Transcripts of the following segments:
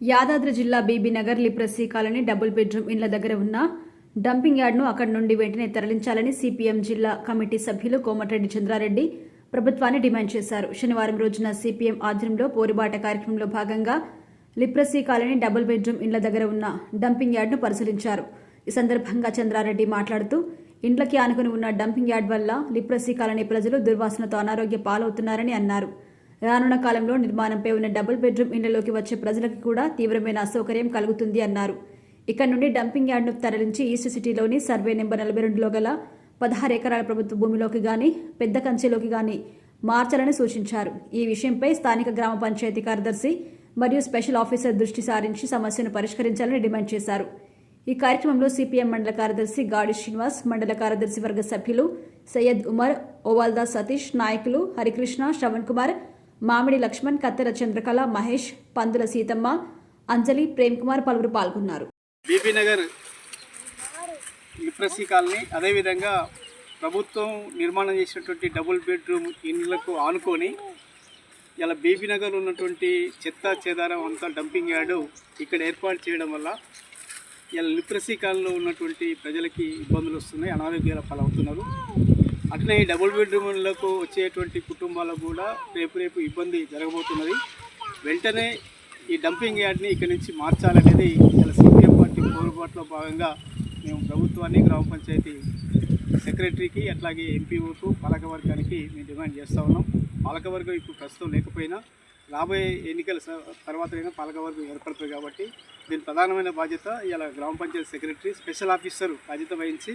యాదాద్రి జిల్లా Bibinagar leprosy colony double bedroom ఇండ్ల దగ్గర ఉన్న డంపింగ్ యార్డ్ను అక్కడి నుండి వెంటనే తరలించాలని సిపిఎం జిల్లా కమిటీ సభ్యులు కోమటిరెడ్డి చంద్రారెడ్డి ప్రభుత్వాన్ని డిమాండ్ చేశారు. శనివారం రోజున సిపిఎం ఆధ్వర్యంలో పోరుబాట కార్యక్రమంలో భాగంగా లిప్రసీ కాలనీ డబుల్ బెడ్రూమ్ ఇండ్ల దగ్గర ఉన్న డంపింగ్ యార్డ్ను పరిశీలించారు. ఈ సందర్భంగా చంద్రారెడ్డి మాట్లాడుతూ ఇండ్లకి ఆనుకుని ఉన్న డంపింగ్ యార్డ్ వల్ల లిప్రసీ కాలనీ ప్రజలు దుర్వాసనతో అనారోగ్య పాలవుతున్నారని అన్నారు. రానున్న కాలంలో నిర్మాణంపై ఉన్న డబుల్ బెడ్రూమ్ ఇళ్లలోకి వచ్చే ప్రజలకు కూడా తీవ్రమైన అసౌకర్యం కలుగుతుంది అన్నారు. ఇక్కడ నుండి డంపింగ్ యార్డ్ను తరలించి ఈస్ట్ సిటీలోని సర్వే నెంబర్ 42లో గల 16 ఎకరాల ప్రభుత్వ భూమిలోకి గాని పెద్ద కంచెలోకి గాని మార్చాలని సూచించారు. ఈ విషయంపై స్థానిక గ్రామ పంచాయతీ కార్యదర్శి మరియు స్పెషల్ ఆఫీసర్ దృష్టి సారించి సమస్యను పరిష్కరించాలని డిమాండ్ చేశారు. ఈ కార్యక్రమంలో సిపిఎం మండల కార్యదర్శి గాడి శ్రీనివాస్, మండల కార్యదర్శి వర్గ సభ్యులు సయ్యద్ ఉమర్, ఓవాల్దా సతీష్, నాయకులు హరికృష్ణ, శ్రవణ్ కుమార్, మామిడి లక్ష్మణ్, కత్తెర చంద్రకళ, మహేష్, పందుల సీతమ్మ, అంజలి, ప్రేమ్ కుమార్ పలువురు పాల్గొన్నారు. బీబీనగర్ లిప్రసీ కాలనీ అదేవిధంగా ప్రభుత్వం నిర్మాణం చేసినటువంటి డబుల్ బెడ్రూమ్ ఇండ్లకు ఆనుకొని ఇలా బీబీనగర్ ఉన్నటువంటి చెత్త చెదారం అంతా డంపింగ్ యార్డు ఇక్కడ ఏర్పాటు చేయడం వల్ల ఇలా లిప్రసీ కాలనీలో ఉన్నటువంటి ప్రజలకి ఇబ్బందులు వస్తున్నాయి, అనారోగ్యాల పాలవుతున్నారు. అట్లనే ఈ డబుల్ బెడ్రూమ్లకు వచ్చేటువంటి కుటుంబాలకు కూడా రేపు ఇబ్బంది జరగబోతున్నది. వెంటనే ఈ డంపింగ్ యార్డ్ని ఇక్కడి నుంచి మార్చాలనేది ఇలా సిపిఎం పార్టీ పోరుబాటులో భాగంగా మేము ప్రభుత్వాన్ని, గ్రామ పంచాయతీ సెక్రటరీకి, అట్లాగే ఎంపీఓకు, పాలకవర్గానికి మేము డిమాండ్ చేస్తూ ఉన్నాం. పాలకవర్గం ఇప్పుడు ప్రస్తుతం లేకపోయినా రాబోయే ఎన్నికల తర్వాతైనా పాలకవర్గం ఏర్పడుతుంది కాబట్టి దీని ప్రధానమైన బాధ్యత ఇలా గ్రామ పంచాయతీ సెక్రటరీ, స్పెషల్ ఆఫీసర్ బాధ్యత వహించి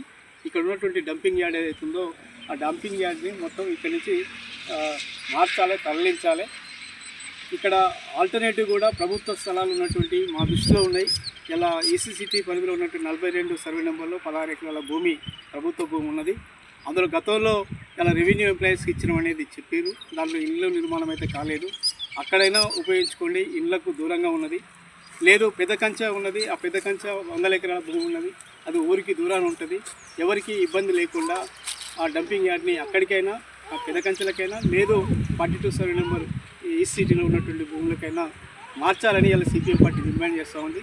ఇక్కడ ఉన్నటువంటి డంపింగ్ యార్డ్ ఏదైతుందో ఆ డంపింగ్ యార్డ్ని మొత్తం ఇక్కడి నుంచి మార్చాలి, తరలించాలి. ఇక్కడ ఆల్టర్నేటివ్ కూడా ప్రభుత్వ స్థలాలు ఉన్నటువంటి మా దృష్టిలో ఉన్నాయి. ఇలా ఈసీసీటీ పరిధిలో ఉన్నటువంటి 42 సర్వే నెంబర్లో 16 ఎకరాల భూమి ప్రభుత్వ భూమి ఉన్నది. అందులో గతంలో ఇలా రెవెన్యూ ఎంప్లాయీస్కి ఇచ్చడం అనేది చెప్పారు. దాంట్లో ఇళ్ళ నిర్మాణం అయితే కాలేదు. అక్కడైనా ఉపయోగించుకోండి, ఇళ్లకు దూరంగా ఉన్నది. లేదు పెద్ద కంచె ఉన్నది, ఆ పెద్ద కంచె 100 ఎకరాల భూమి ఉన్నది, అది ఊరికి దూరాన్ని ఉంటుంది. ఎవరికి ఇబ్బంది లేకుండా ఆ డంపింగ్ యార్డ్ని అక్కడికైనా, ఆ పెద్ద కంచెలకైనా, లేదు 42 సర్వే నెంబర్ ఈ సిటీలో ఉన్నటువంటి భూములకైనా మార్చాలని ఇలా సిపిఎం పార్టీ డిమాండ్ చేస్తూ ఉంది.